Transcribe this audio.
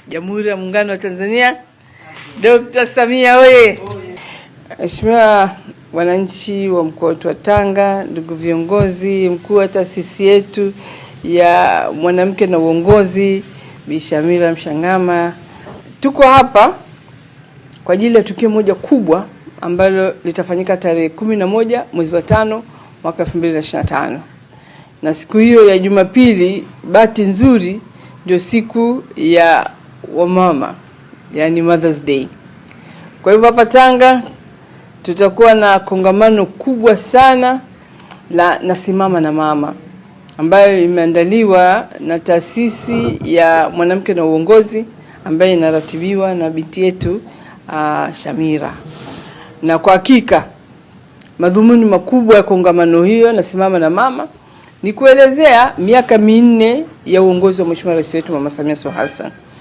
Jamhuri ya Muungano wa Tanzania. Dr. Samia oye! Mheshimiwa wananchi wa mkoa wetu wa Tanga, ndugu viongozi, mkuu wa taasisi yetu ya mwanamke na uongozi Bi Shamila Mshangama, tuko hapa kwa ajili ya tukio moja kubwa ambalo litafanyika tarehe 11 mwezi wa 5 mwaka 2025. Na siku hiyo ya Jumapili, bahati nzuri, ndio siku ya wamama, yani Mother's Day. Kwa hivyo hapa Tanga tutakuwa na kongamano kubwa sana la Nasimama na Mama, ambayo imeandaliwa na taasisi ya mwanamke na uongozi ambayo inaratibiwa na binti yetu Shamira. Na kwa hakika madhumuni makubwa ya kongamano hiyo Nasimama na Mama ni kuelezea miaka 4 ya uongozi wa Mheshimiwa Rais wetu Mama Samia Suluhu Hassan.